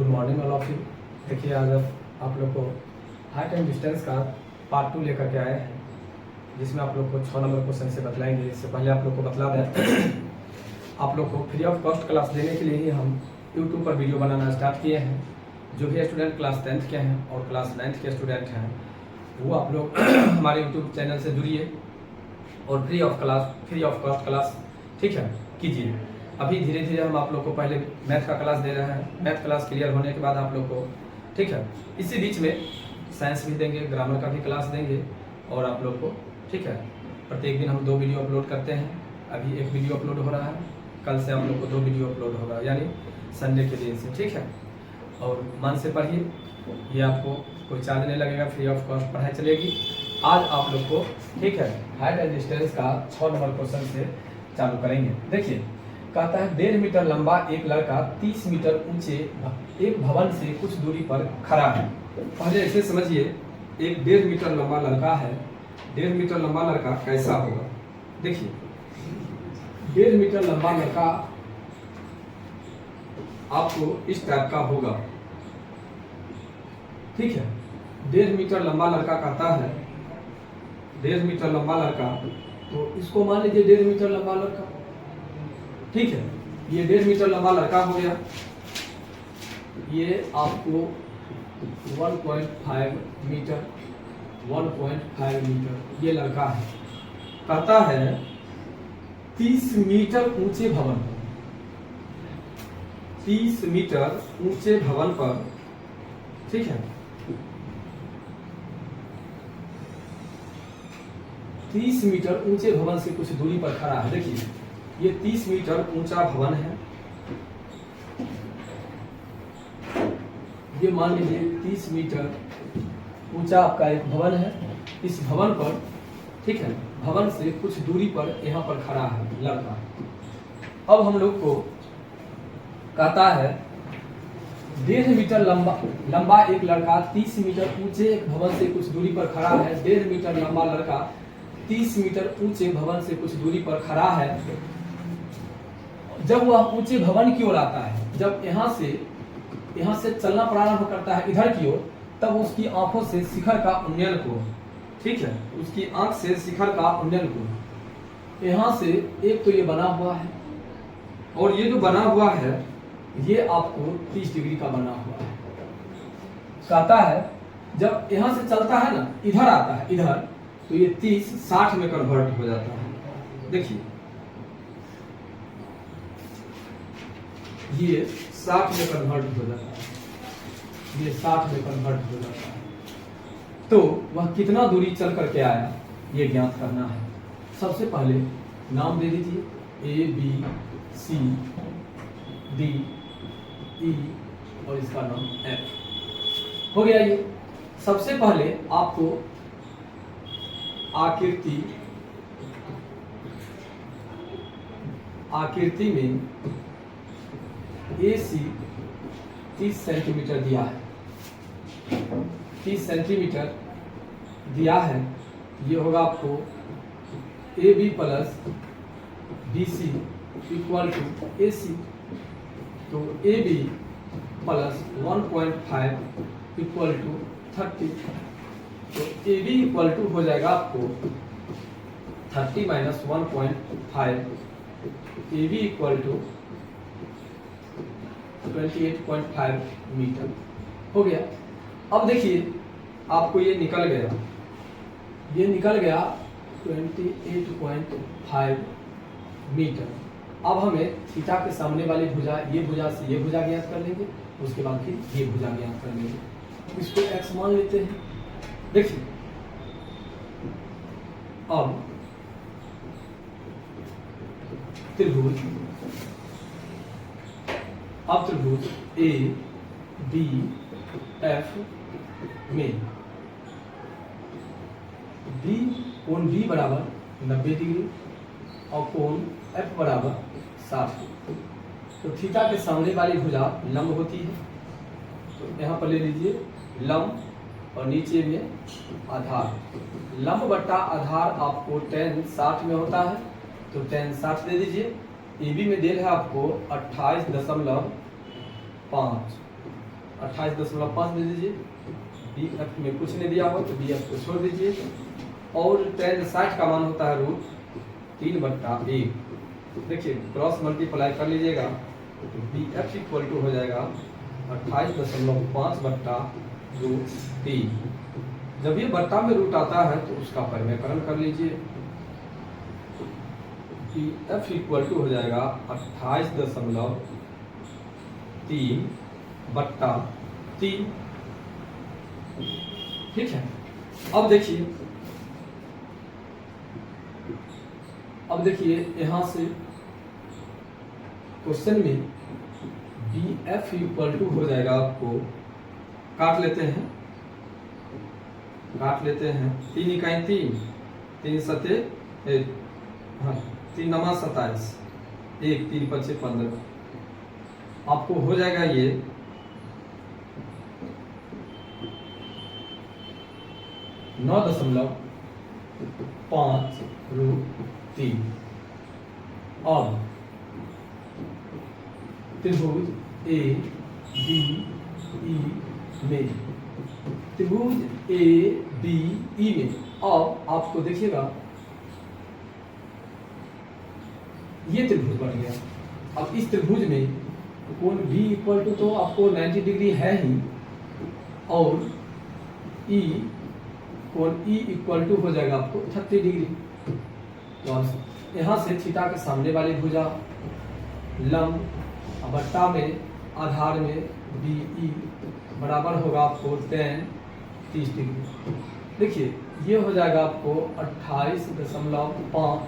Good morning all of you. देखिए आज आप लोग को हाइट एंड डिस्टेंस का पार्ट 2 लेकर के आए हैं, जिसमें आप लोग को 6 नंबर क्वेश्चन से बतलाएंगे। इससे पहले आप लोग को बतला दें आप लोग को फ्री ऑफ कॉस्ट क्लास देने के लिए ही हम यूट्यूब पर वीडियो बनाना स्टार्ट किए हैं। जो भी स्टूडेंट क्लास 10th के हैं और क्लास 9th के स्टूडेंट हैं वो आप लोग हमारे यूट्यूब चैनल से जुड़िए और फ्री ऑफ कॉस्ट क्लास ठीक है कीजिए। अभी धीरे धीरे हम आप लोग को पहले मैथ का क्लास दे रहे हैं। मैथ क्लास क्लियर होने के बाद आप लोग को ठीक है इसी बीच में साइंस भी देंगे, ग्रामर का भी क्लास देंगे और आप लोग को ठीक है प्रत्येक दिन हम 2 वीडियो अपलोड करते हैं। अभी 1 वीडियो अपलोड हो रहा है, कल से आप लोग को 2 वीडियो अपलोड होगा, यानी संडे के दिन से ठीक है। और मन से पढ़िए, ये आपको कोई चार्ज नहीं लगेगा, फ्री ऑफ कॉस्ट पढ़ाई चलेगी। आज आप लोग को ठीक है हाइट एंड डिस्टेंस का 6 नंबर क्वेश्चन से चालू करेंगे। देखिए कहता है 1.5 मीटर लंबा एक लड़का 30 मीटर ऊंचे एक भवन से कुछ दूरी पर खड़ा है। पहले ऐसे समझिए, एक 1.5 मीटर लंबा लड़का है। 1.5 मीटर लंबा लड़का कैसा होगा? देखिए 1.5 मीटर लंबा लड़का आपको इस टाइप का होगा, ठीक है। 1.5 मीटर लंबा लड़का कहता है 1.5 मीटर लंबा लड़का, तो इसको मान लीजिए 1.5 मीटर लंबा लड़का, ठीक है। ये 1.5 मीटर लंबा लड़का हो गया। ये आपको 1.5 मीटर ये लड़का है। कहता है 30 मीटर ऊंचे भवन पर, 30 मीटर ऊंचे भवन पर ठीक है 30 मीटर ऊंचे भवन से कुछ दूरी पर खड़ा है। देखिए ये 30 मीटर ऊंचा भवन है। ये मान लीजिए 30 मीटर ऊंचा आपका एक भवन है। इस भवन पर ठीक है भवन से कुछ दूरी पर यहाँ पर खड़ा है लड़का। अब हम लोग को कहता है 1.5 मीटर लंबा एक लड़का 30 मीटर ऊंचे एक भवन से कुछ दूरी पर खड़ा है। 1.5 मीटर लंबा लड़का 30 मीटर ऊंचे भवन से कुछ दूरी पर खड़ा है। जब वह ऊंचे भवन की ओर आता है, जब यहाँ से चलना प्रारंभ करता है इधर की ओर, तब उसकी आंखों से शिखर का उन्नयन को ठीक है उसकी आंख से शिखर का उन्नयन को यहाँ से एक तो ये बना हुआ है और ये जो बना हुआ है ये आपको 30 डिग्री का बना हुआ है। कहता है जब यहाँ से चलता है ना, इधर आता है इधर, तो ये 30 60 में कन्वर्ट हो जाता है। देखिए ये 60 में कन्वर्ट हो जाता है, ये 60 में कन्वर्ट हो जाता है। तो वह कितना दूरी चल करके आया ये ज्ञात करना है। सबसे पहले नाम दे दीजिए A B C D E और इसका नाम F हो गया। ये सबसे पहले आपको आकृति में AC 30 सेंटीमीटर दिया है, 30 सेंटीमीटर दिया है। ये होगा आपको AB plus BC equal to AC, तो AB प्लस 1.5 इक्वल टू 30, तो AB इक्वल टू हो जाएगा आपको 30 minus 1.5, AB equal to 28.5 metre हो गया। अब देखिए आपको ये निकल गया 28.5 मीटर। अब हमें थीटा के सामने वाली भुजा, ये भुजा से ये भुजा ज्ञात कर लेंगे, उसके बाद फिर ये भुजा ज्ञात कर लेंगे। इसको x मान लेते हैं। देखिए अब त्रिभुज A B F में कोण B बराबर 90 डिग्री और कोण F बराबर 60 डिग्री। तो थीटा के सामने वाली भुजा लंब होती है, तो यहाँ पर ले लीजिए लंब और नीचे में आधार। लंब बट्टा आधार आपको tan 60 में होता है, तो tan 60 दे दीजिए। AB में दे है आपको 28.5 28.5 दे दीजिए। बी एफ में कुछ नहीं दिया हुआ तो बी एफ को छोड़ दीजिए। और tan 60 का मान होता है √3/1। देखिए क्रॉस मल्टीप्लाई कर लीजिएगा तो बी एफ इक्वल टू हो जाएगा 28.5/√3। जब ये बट्टा में रूट आता है तो उसका परिमेयकरण कर लीजिए। बी एफ इक्वल टू हो जाएगा 28.3/3। ठीक है। अब देखिए यहां से क्वेश्चन में बी एफ इक्वल टू हो जाएगा, आपको काट लेते हैं 3 इकाई 3 सते 3 नमा 27, 1 3 5 15। आपको हो जाएगा ये 9.5√3। अब त्रिभुज ए बी ई में अब आपको देखिएगा ये त्रिभुज बन गया। अब इस त्रिभुज में कोण B इक्वल टू तो आपको 90 डिग्री है ही, और कोण E इक्वल टू हो जाएगा आपको 30 डिग्री। तो यहाँ से थीटा के सामने वाली भुजा लंब बट्टा में आधार में BE बराबर होगा आपको tan 30 डिग्री। देखिए ये हो जाएगा आपको 28.5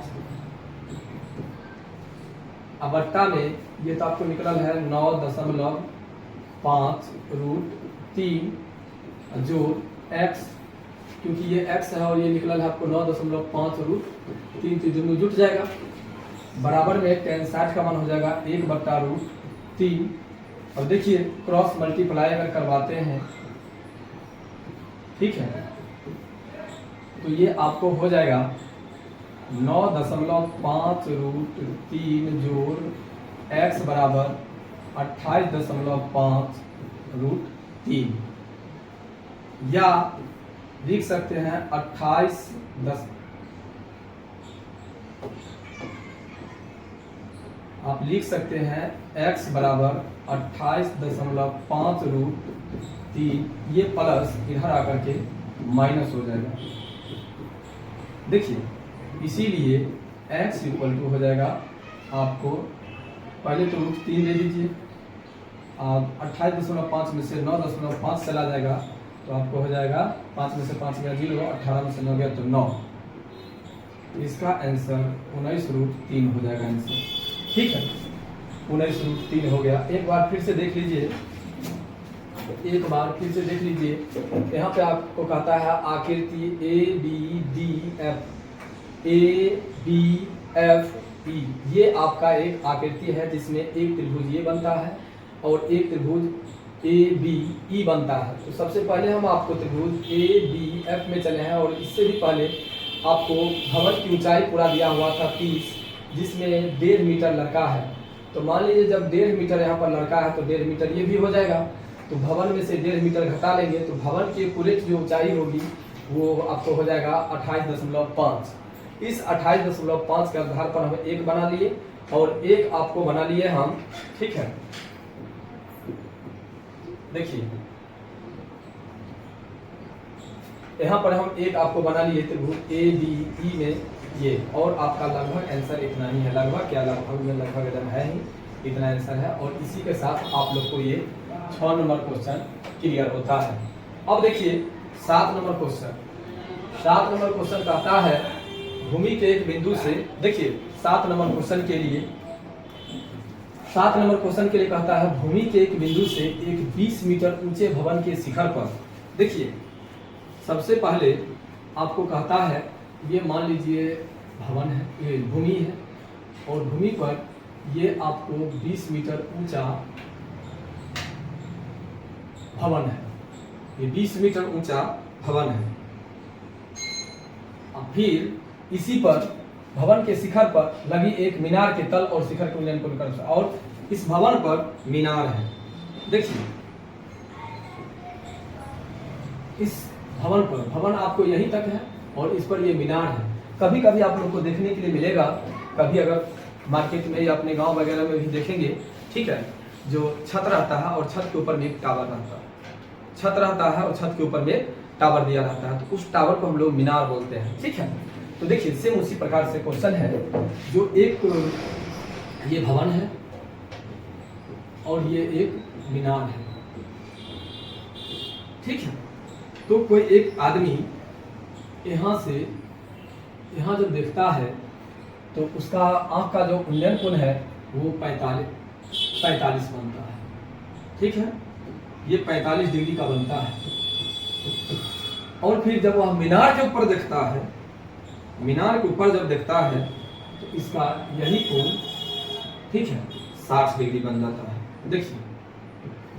बट्टा में ये तो आपको निकल है 9.5√3 जोड़ x, क्योंकि ये x है और ये निकला है आपको 9.5√3, तो दोनों जुट जाएगा। बराबर में tan 60 का मान हो जाएगा 1/√3। और देखिए क्रॉस मल्टीप्लाई अगर करवाते हैं, ठीक है, तो ये आपको हो जाएगा 9.5√3 जोड़ x बराबर 28.5√3, या लिख सकते हैं 28 आप लिख सकते हैं x बराबर 28.5√3। ये प्लस इधर आकर के माइनस हो जाएगा। देखिए इसीलिए x इक्वल टू हो जाएगा आपको, पहले तो √3 दे दीजिए। अब 28.5 में से 9.5 चला जाएगा तो आपको हो जाएगा 5 में से 5 गया 0, 18 में से 9 गया तो 9। इसका आंसर 19√3 हो जाएगा आंसर। ठीक है, 19√3 हो गया। एक बार फिर से देख लीजिए, यहाँ पे आपको कहता है आकृति ABDFE। ये आपका एक आकृति है जिसमें एक त्रिभुज ये बनता है और एक त्रिभुज ABE बनता है। तो सबसे पहले हम आपको त्रिभुज ABF में चले हैं, और इससे भी पहले आपको भवन की ऊंचाई पूरा दिया हुआ था 30, जिसमें 1.5 मीटर लड़का है। तो मान लीजिए जब 1.5 मीटर यहाँ पर लड़का है तो 1.5 मीटर ये भी हो जाएगा। तो भवन में से 1.5 मीटर घटा लेंगे तो भवन की कुल जो ऊंचाई होगी वो आपको हो जाएगा 28.5। इस 28.5 के आधार पर हम एक बना लिए और एक आपको बना लिए हम। ठीक है, देखिए यहाँ पर हम एक आपको बना लिए त्रिभुज ABE में ये, और आपका लगभग आंसर इतना ही है। लगभग क्या, लगभग में लगभग एकदम है ही, इतना आंसर है। और इसी के साथ आप लोग को ये 6 नंबर क्वेश्चन क्लियर होता है। अब देखिए 7 नंबर क्वेश्चन कहता है भूमि के एक बिंदु से, देखिए 7 नंबर क्वेश्चन के लिए कहता है भूमि के एक बिंदु से एक 20 मीटर ऊंचे भवन के शिखर पर। देखिए सबसे पहले आपको कहता है, ये मान लीजिए भवन है, ये भूमि है, और भूमि पर ये आपको 20 मीटर ऊंचा भवन है। ये 20 मीटर ऊंचा भवन है। अब फिर इसी पर भवन के शिखर पर लगी एक मीनार के तल और शिखर के मिलन को कर, और इस भवन पर मीनार है। देखिए इस भवन पर, भवन आपको यहीं तक है और इस पर ये मीनार है। कभी कभी आप लोग को देखने के लिए मिलेगा, कभी अगर मार्केट में या अपने गांव वगैरह में भी देखेंगे, ठीक है, जो छत रहता है और छत के ऊपर में एक टावर रहता है, छत रहता है और छत के ऊपर में टावर दिया रहता है, तो उस टावर को हम लोग मीनार बोलते हैं, ठीक है। तो देखिए सेम उसी प्रकार से क्वेश्चन है, जो एक ये भवन है और ये एक मीनार है, ठीक है। तो कोई एक आदमी यहाँ से यहाँ जब देखता है तो उसका आँख का जो उन्नयन कोण है वो 45 बनता है, ठीक है, ये 45 डिग्री का बनता है। और फिर जब वह मीनार के ऊपर देखता है, मीनार के ऊपर जब देखता है तो इसका यही कोण, ठीक है, 60 डिग्री बन जाता है। देखिए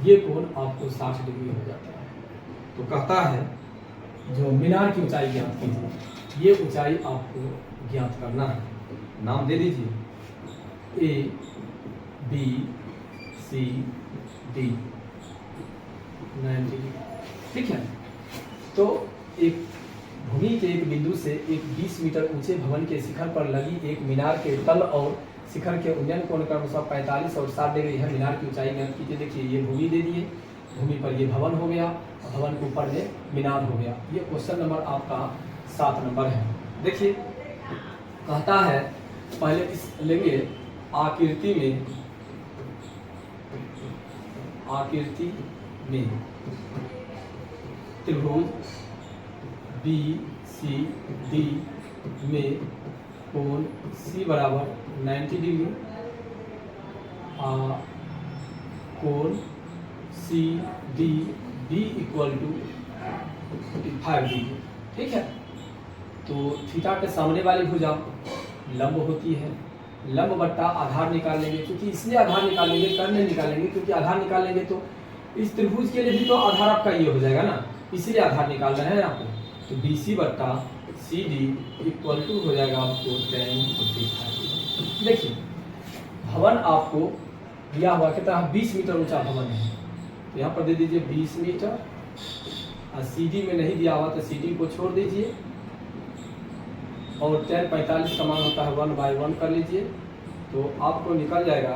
ये कोण आपको 60 डिग्री हो जाता है। तो कहता है जो मीनार की ऊंचाई ज्ञात कीजिए, ये ऊंचाई आपको ज्ञात करना है। नाम दे दीजिए A B C D 90 degree, ठीक है। तो एक भूमि के एक बिंदु से एक 20 मीटर ऊंचे भवन के शिखर पर लगी एक मीनार के तल और शिखर के उन्नयन कोण का अनुसार 45 और 60 डिग्री है। मीनार की ऊंचाई ज्ञात कीजिए। देखिए ये भूमि दे दिए, भूमि पर ये भवन हो गया, भवन के ऊपर में मीनार हो गया। ये क्वेश्चन नंबर आपका 7 नंबर है। देखिए कहता है पहले इस लेंगे आकृति में त्रिभुज BCD में कोण C बराबर 90 डिग्री, कोण CDD इक्वल टू 45 डिग्री, ठीक है। तो थीटा के सामने वाली भुजा लंब होती है, लंब बट्टा आधार निकाल लेंगे, क्योंकि इसलिए आधार निकालेंगे, कर्ण नहीं निकालेंगे, क्योंकि आधार निकालेंगे तो इस त्रिभुज के लिए भी तो आधार आपका ये हो जाएगा ना, इसीलिए आधार निकाल रहे हैं आपको। तो BC बट्टा CD इक्वल टू हो जाएगा आपको 1045। देखिए भवन आपको दिया हुआ कितना 20 मीटर ऊंचा भवन है, तो यहाँ पर दे दीजिए 20 मीटर, और CD में नहीं दिया हुआ तो CD को छोड़ दीजिए, और 1045 का मान होता है 1/1 कर लीजिए, तो आपको निकल जाएगा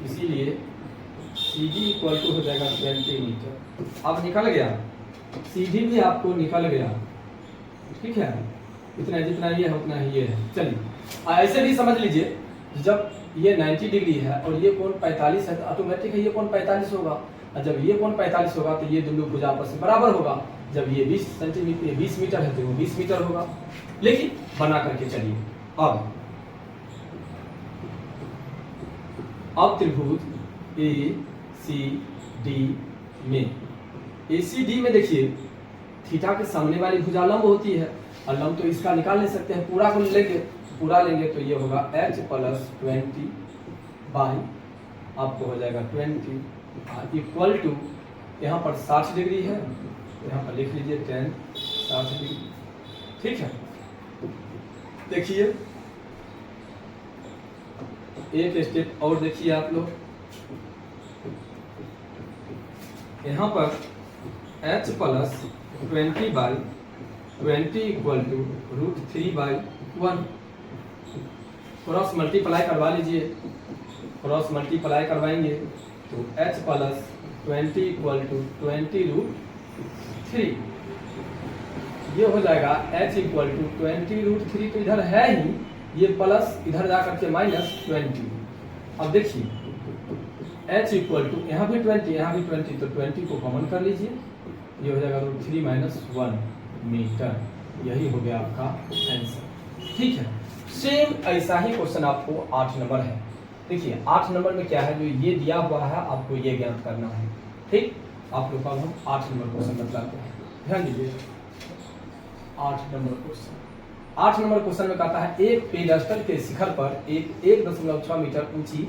इसीलिए CD इक्वल टू हो जाएगा 20 मीटर। अब निकल गया, CD भी आपको निकल गया, ठीक है, इतना जितना ये है उतना ही ये है। चलिए ऐसे भी समझ लीजिए, जब ये 90 डिग्री है और ये कोण 45 है तो ऑटोमेटिक है ये कोण 45 होगा, और जब ये कोण 45 होगा तो ये दोनों भुजा आपस में बराबर होगा। जब ये 20 सेंटीमीटर 20 मीटर है तो वो 20 मीटर होगा। लेकिन बना करके चलिए, अब त्रिभुज ACD में, ACD में देखिए थीटा के सामने वाली भुजा लंब होती है, और लंब तो इसका निकाल नहीं सकते हैं, पूरा को लेंगे, पूरा लेंगे तो ये होगा H + 20 बाई आपको हो जाएगा 20 इक्वल टू, यहाँ पर 60 डिग्री है तो यहाँ पर लिख लीजिए 10 60 डिग्री, ठीक है। देखिए एक स्टेप और देखिए आप लोग, यहाँ पर H + 20 by 20 equal to √3/1, cross multiply करवा लीजिए, क्रॉस मल्टीप्लाई करवाएंगे तो H + 20 इक्वल टू 20√3, ये हो जाएगा H इक्वल टू 20√3, तो इधर है ही ये प्लस, इधर जाकर के -20। अब देखिए H इक्वल टू यहाँ भी 20 यहाँ भी 20, तो 20 को कॉमन कर लीजिए, ये हो जाएगा √3 - 1 मीटर। यही हो गया आपका आंसर, ठीक है। सेम ऐसा ही क्वेश्चन आपको 8 नंबर है। देखिए 8 नंबर में क्या है, जो ये दिया हुआ है आपको ये ज्ञात करना है, ठीक। आप लोग हम 8 नंबर क्वेश्चन बताते हैं, ध्यान दीजिए। 8 नंबर क्वेश्चन, 8 नंबर क्वेश्चन में कहता है एक पेडस्टल के शिखर पर एक 1.6 मीटर ऊंची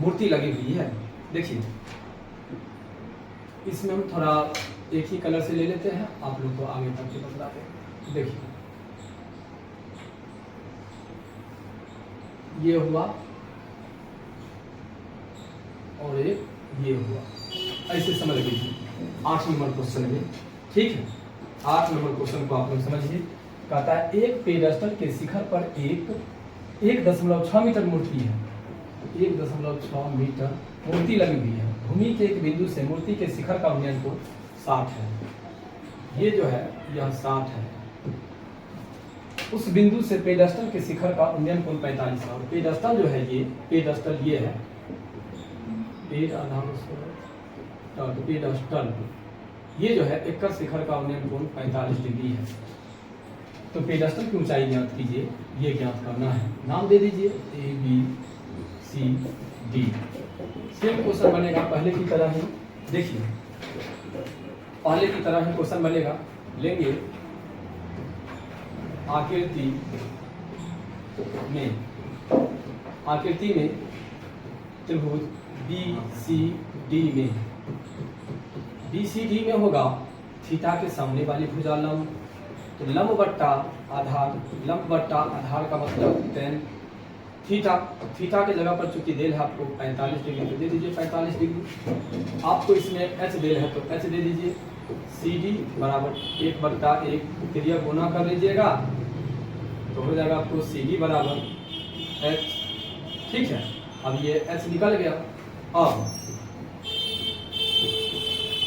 मूर्ति लगी हुई है। देखिए इसमें हम थोड़ा एक ही कलर से ले लेते हैं, आप लोग को आगे तक के बतलाते हैं। देखिए ये हुआ और एक ये हुआ, ऐसे समझ लीजिए 8 नंबर क्वेश्चन में। ठीक है, 8 नंबर क्वेश्चन को आप लोग समझिए। कहता है एक पेडेस्टल के शिखर पर 1.6 मीटर मूर्ति है, 1.6 मीटर मूर्ति लगी हुई है। भूमि के एक बिंदु से मूर्ति के शिखर का उन्नयन कोण 60 है। ये जो है यह 60 है। उस बिंदु से पेडेस्टल के शिखर का उन्नयन कोण 45 है। और पेडेस्टल जो है ये पेडेस्टल ये है, पेडेस्टल ये जो है एक शिखर का उन्नयन कोण 45 डिग्री है। तो पेडेस्टल की ऊंचाई ज्ञात कीजिए, ये ज्ञात करना है। नाम दे दीजिए ABCD। सेम क्वेश्चन बनेगा पहले की तरह ही। देखिए पहले की तरह ही क्वेश्चन बनेगा। लेंगे आकृति में त्रिभुज BCD में होगा थीटा के सामने वाली भुजा लंब। तो लंब बट्टा आधार का मतलब tan थीटा के जगह पर चूंकि देल है आपको 45 डिग्री, तो दे दीजिए 45 डिग्री। आपको इसमें h देल है तो h दे दीजिए। CD बराबर 1/1 क्रिया गुना कर लीजिएगा तो हो जाएगा आपको CD बराबर h। ठीक है, अब ये h निकल गया।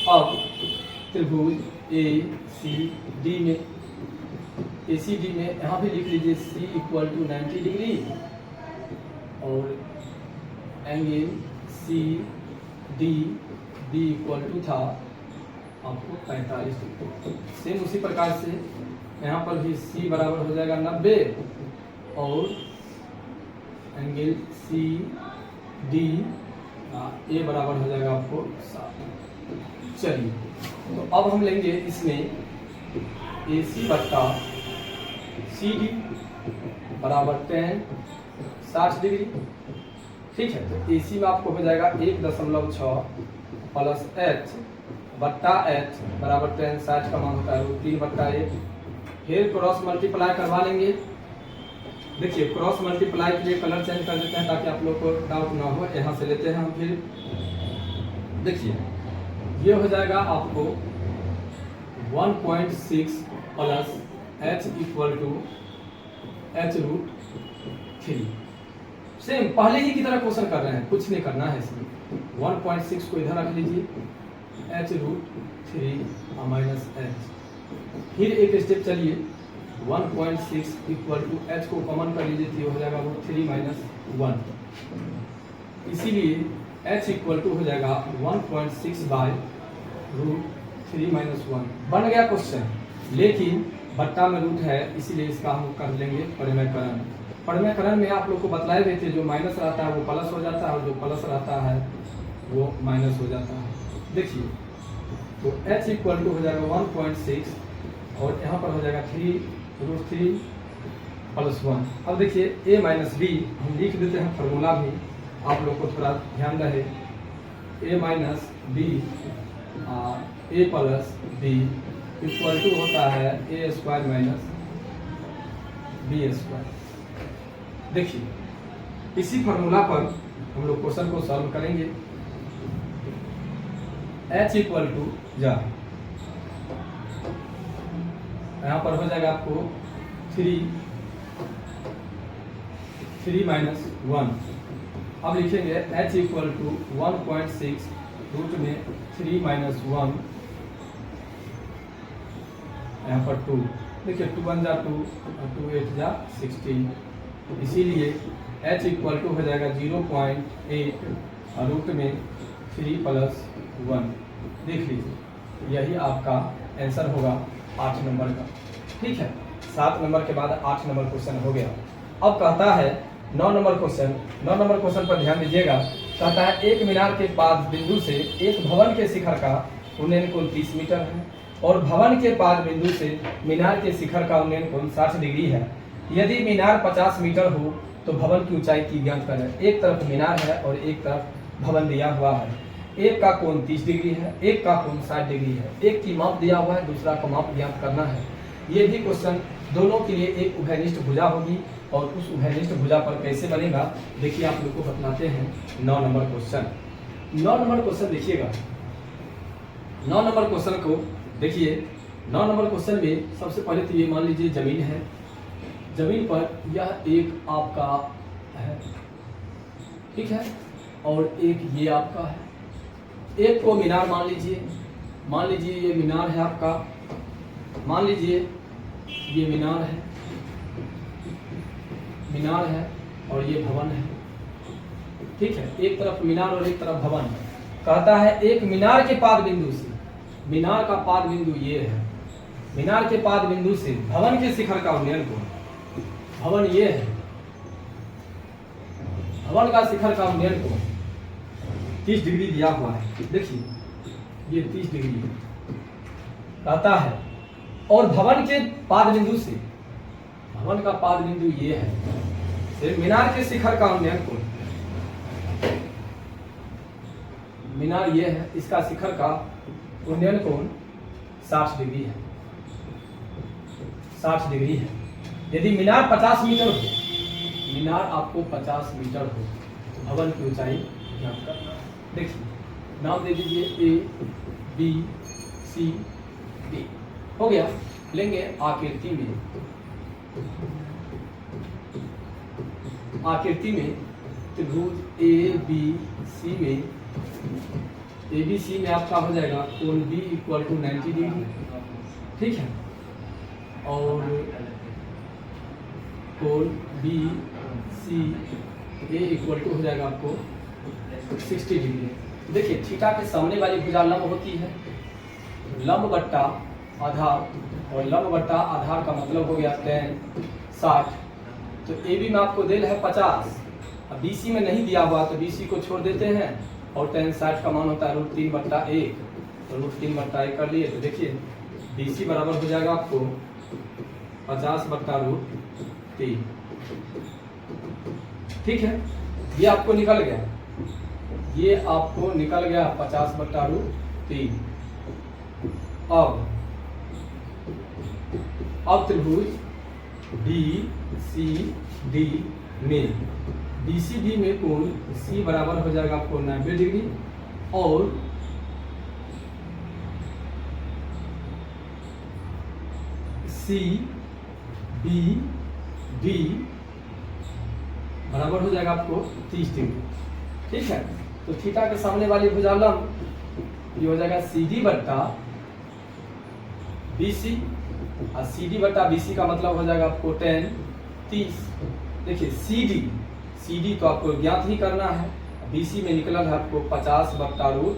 अब त्रिभुज ACD में यहाँ भी लिख लीजिए C = 90 डिग्री और एंगल CDB = था आपको 45 डिग्री। सेम उसी प्रकार से यहाँ पर भी C बराबर हो जाएगा 90 और एंगल CDA बराबर हो जाएगा आपको 60। चलिए तो अब हम लेंगे इसमें AC बट्टा CD बराबर tan 60 डिग्री। ठीक है, तो AC में आपको हो जाएगा 1.6 प्लस h बट्टा h बराबर tan 60 का मान होता है √3/1। फिर क्रॉस मल्टीप्लाई करवा लेंगे। देखिए क्रॉस मल्टीप्लाई के लिए कलर चेंज कर देते हैं ताकि आप लोग को डाउट ना हो। यहाँ से लेते हैं हम। फिर देखिए ये हो जाएगा आपको 1.6 प्लस h = h√3। सेम पहले ही की तरह क्वेश्चन कर रहे हैं, कुछ नहीं करना है इसमें। 1.6 को इधर रख लीजिए, h√3 माइनस h। फिर एक स्टेप चलिए, 1.6 = h को कॉमन कर लीजिए तो हो जाएगा √3 - 1। इसीलिए h = हो जाएगा 1.6/√3 - 1। बन गया क्वेश्चन, लेकिन बट्टा में रूट है इसीलिए इसका हम कर लेंगे परिमेयकरण। परिमेयकरण में आप लोग को बतलाए गए थे जो माइनस रहता है वो प्लस हो जाता है और जो प्लस रहता है वो माइनस हो जाता है। देखिए तो h = हो जाएगा 1.6 और यहाँ पर हो जाएगा 3√3 + 1। अब देखिए a - b हम लिख देते हैं फॉर्मूला भी, आप लोग को थोड़ा ध्यान रहे। a - b a + b = होता है a² - b²। देखिए इसी फॉर्मूला पर हम लोग क्वेश्चन को सॉल्व करेंगे। h = यहाँ पर हो जाएगा आपको 3 - 1। अब लिखेंगे h = 1.6 √3 - 1 यहाँ पर 2। देखिए 2 × 1 = 2 और 2 × 8 = 16। इसीलिए h = हो जाएगा 0.8 √3 + 1। देख लीजिए यही आपका आंसर होगा 8 नंबर का। ठीक है, 7 नंबर के बाद 8 नंबर क्वेश्चन हो गया। अब कहता है 9 नंबर क्वेश्चन। 9 नंबर क्वेश्चन पर ध्यान दीजिएगा। कहता है एक मीनार के पास बिंदु से एक भवन के शिखर का उन्नयन कोण 30 मीटर है और भवन के पाद बिंदु से मीनार के शिखर का उन्नयन कोण 60 डिग्री है। यदि मीनार 50 मीटर हो तो भवन की ऊंचाई की ज्ञात करें। एक तरफ मीनार है और एक तरफ भवन दिया हुआ है। एक का कोण 30 डिग्री है, एक का कोण 60 डिग्री है। एक की माप दिया हुआ है, दूसरा का माप ज्ञात करना है। ये भी क्वेश्चन दोनों के लिए एक उभयनिष्ठ भुजा होगी और उस उभयनिष्ठ भुजा पर कैसे बनेगा देखिए आप लोग को बतलाते हैं। 9 नंबर क्वेश्चन 9 नंबर क्वेश्चन देखिएगा। 9 नंबर क्वेश्चन को देखिए। 9 नंबर क्वेश्चन में सबसे पहले तो ये मान लीजिए जमीन है। जमीन पर यह एक आपका है, ठीक है, और एक ये आपका है। एक को मीनार मान लीजिए ये मीनार है आपका, मान लीजिए ये मीनार है और ये भवन है, ठीक है। एक तरफ मीनार और एक तरफ भवन। कहता है एक मीनार के पाद बिंदु से, मीनार का पाद बिंदु ये है, मीनार के पाद बिंदु से भवन के शिखर का उन्नयन कोण, भवन ये है, भवन का शिखर का उन्नयन कोण 30 डिग्री दिया हुआ है। देखिए ये 30 डिग्री कहता है। और भवन के पाद बिंदु से, भवन का पाद बिंदु ये है, फिर मीनार के शिखर का उन्नयन कोण, मीनार ये है, इसका शिखर का उन्नयन कोण 60 डिग्री है, 60 डिग्री है। यदि मीनार 50 मीटर हो, मीनार आपको 50 मीटर हो तो भवन की ऊंचाई ज्ञात करना। देखिए नाम दे दीजिए A B C D, हो गया। लेंगे आकृति में, आकृति में त्रिभुज ABC में, ABC में आपका हो जाएगा कोण B = 90 डिग्री, ठीक है, और कोण BCA = हो जाएगा आपको 60 डिग्री। देखिए थीटा के सामने वाली भुजा लंब होती है, लंब बट्टा आधार, और लंब बट्टा आधार का मतलब हो गया tan 60। तो AB में आपको दिल है 50, अब BC में नहीं दिया हुआ तो BC को छोड़ देते हैं, और tan 60 का मान होता है √3/1, तो √3/1 कर लिए। तो देखिए BC बराबर हो जाएगा आपको 50/√3, ठीक है। ये आपको निकल गया, ये आपको निकल गया 50/√3। अब त्रिभुज BCD में, BCD में कोण C बराबर हो जाएगा आपको 90 डिग्री, और CBD बराबर हो जाएगा आपको 30 डिग्री, ठीक है। तो थीटा के सामने वाली भुजा लंब ये हो जाएगा CD/BC, और CD/BC का मतलब हो जाएगा आपको tan 30। देखिए CD तो आपको ज्ञात ही करना है, BC में निकला है आपको 50/√,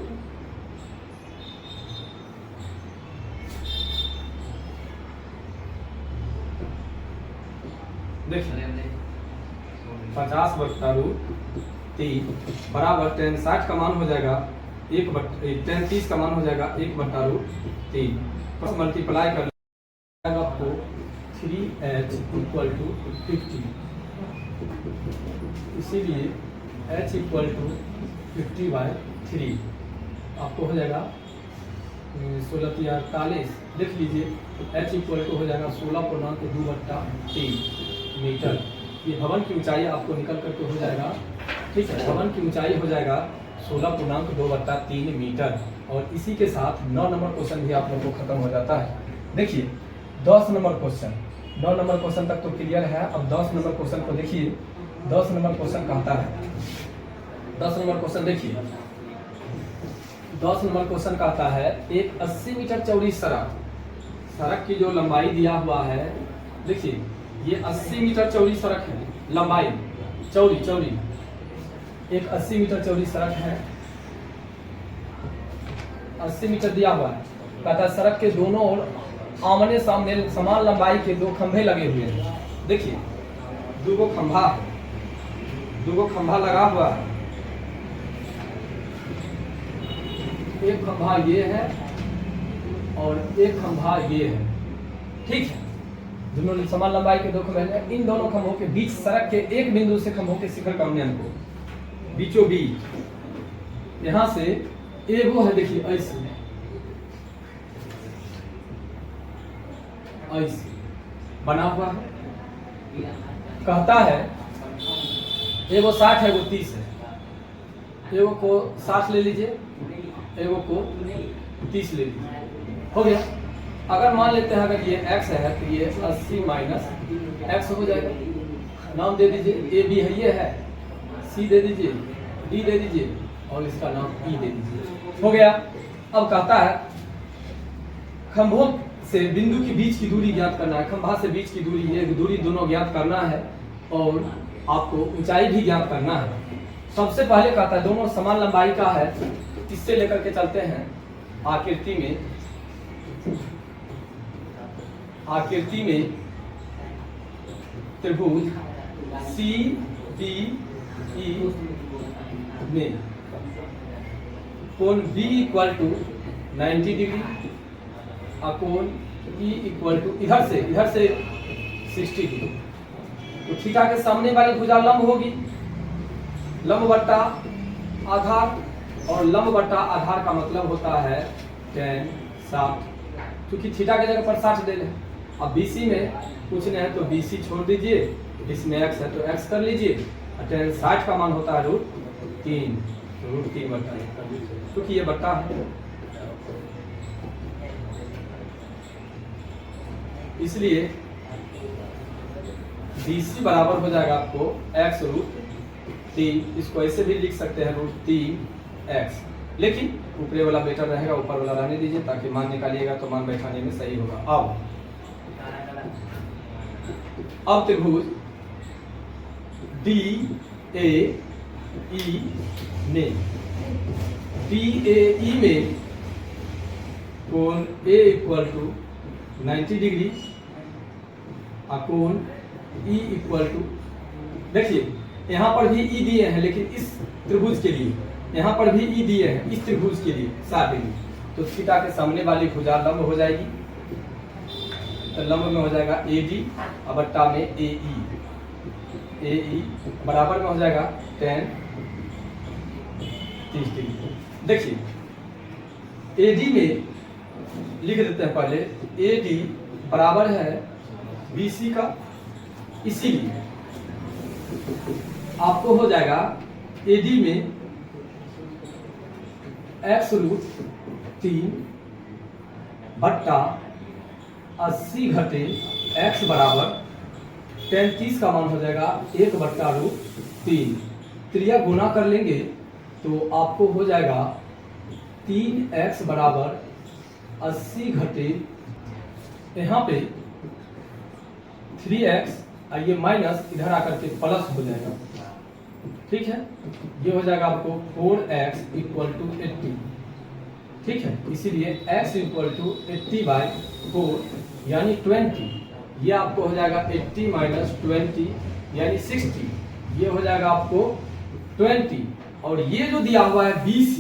देखिए 50/√3 बराबर tan 60 का मान हो जाएगा tan 30 का मान हो जाएगा 1/√3, बस मल्टीप्लाई कर जाएगा आपको 3h = 50, इसीलिए h = 50/3 आपको हो जाएगा 16×48। देख लीजिए h = हो जाएगा 16.2/3 मीटर। ये भवन की ऊंचाई आपको निकल करके हो जाएगा, ठीक है, भवन की ऊंचाई हो जाएगा 16.2/3 मीटर। और इसी के साथ 9 नंबर क्वेश्चन भी आप लोग को खत्म हो जाता है। देखिए 10 नंबर क्वेश्चन, 9 नंबर क्वेश्चन तक तो क्लियर है। अब 10 नंबर क्वेश्चन को देखिए। 10 नंबर क्वेश्चन कहता है, 10 नंबर क्वेश्चन देखिए, 10 नंबर क्वेश्चन कहता है एक 80 मीटर चौड़ी सड़क की जो लंबाई दिया हुआ है, देखिए ये 80 मीटर चौड़ी सड़क है, लंबाई चौड़ी एक 80 मीटर चौड़ी सड़क है, 80 मीटर दिया हुआ है। कहता है सड़क के दोनों ओर आमने सामने समान लंबाई के 2 खंभे लगे हुए हैं। देखिए 2 खंभा लगा हुआ है, एक खंभा ये है और एक खंभा ये है, ठीक है। दोनों समान लंबाई के 2 खंभे हैं। इन दोनों खंभों के बीच सड़क के एक बिंदु से खंभों के शिखर का उन्नयन को, बीचों बीच यहां से एगो है, देखिए ऐसे बना हुआ है। कहता है एगो 60 है, एगो 30 है। एगो को 60 ले लीजिए, एगो को 30 ले लीजिए, हो गया। अगर मान लेते हैं अगर ये x है तो ये 80 माइनस x हो जाएगा। नाम दे दीजिए, ए बी है ये है, सी दे दीजिए, डी दे दीजिए और इसका नाम ई दे दीजिए, हो गया। अब कहता है खंभों से बिंदु के बीच की दूरी ज्ञात करना है। खंभा से बीच की दूरी, ये दूरी दोनों ज्ञात करना है और आपको ऊंचाई भी ज्ञात करना है। सबसे पहले कहता है दोनों समान लंबाई का है, इससे लेकर के चलते हैं आकृति में त्रिभुज सी बी ई में कोण बी इक्वल टू 90 डिग्री और कोण ई इक्वल टू इधर से 60 डिग्री। तो थीटा के सामने वाली भुजा लंब होगी, लंब बट्टा आधार, और लंब बट्टा आधार का मतलब होता है tan 60, क्योंकि थीटा की जगह पर 60 दे लें। अब BC में पूछने हैं तो BC छोड़ दीजिए, इसमें x है तो x कर लीजिए, और tan 60 का मान होता है √3, √3 बट्टा, क्योंकि ये बट्टा है, इसलिए BC बराबर हो जाएगा आपको x √3। इसको ऐसे भी लिख सकते हैं √3x, लेकिन ऊपरे वाला बेटर रहेगा, ऊपर वाला रहने दीजिए ताकि मान निकालिएगा तो मान बैठाने में सही होगा। अब त्रिभुज DAE में कोण A इक्वल टू 90 डिग्री और कोण E इक्वल टू, देखिए यहाँ पर भी E दिए हैं, लेकिन इस त्रिभुज के लिए यहाँ पर भी E दिए हैं, इस त्रिभुज के लिए 60 डिग्री। तो थीटा के सामने वाली भुजा लंब हो जाएगी, तो लंब में हो जाएगा AD और बट्टा में AE बराबर में हो जाएगा tan 30 डिग्री। देखिए AD में लिख देते हैं पहले, AD बराबर है BC का, इसीलिए आपको हो जाएगा AD में x √3 बट्टा 80 घटे x बराबर tan 30 का मान हो जाएगा 1 बट्टा √3। त्रिया गुना कर लेंगे तो आपको हो जाएगा 3x बराबर 80 घटे यहाँ पे 3x, ये माइनस इधर आकर के प्लस हो जाएगा, ठीक है। ये हो जाएगा आपको 4x इक्वल टू 80, ठीक है। इसीलिए x इक्वल टू 80/4 यानी 20, ये आपको हो जाएगा 80 माइनस 20 यानी 60, ये हो जाएगा आपको 20, और ये जो दिया हुआ है BC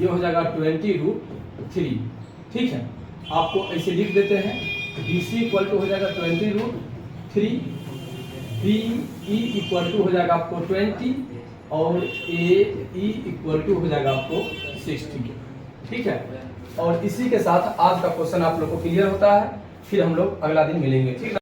ये हो जाएगा 20√3, ठीक है। आपको ऐसे लिख देते हैं, BC इक्वल टू हो जाएगा 20√3, BE इक्वल टू हो जाएगा आपको 20 और AE इक्वल टू हो जाएगा आपको 60, ठीक है। और इसी के साथ आज का क्वेश्चन आप लोग को क्लियर होता है, फिर हम लोग अगला दिन मिलेंगे, ठीक है।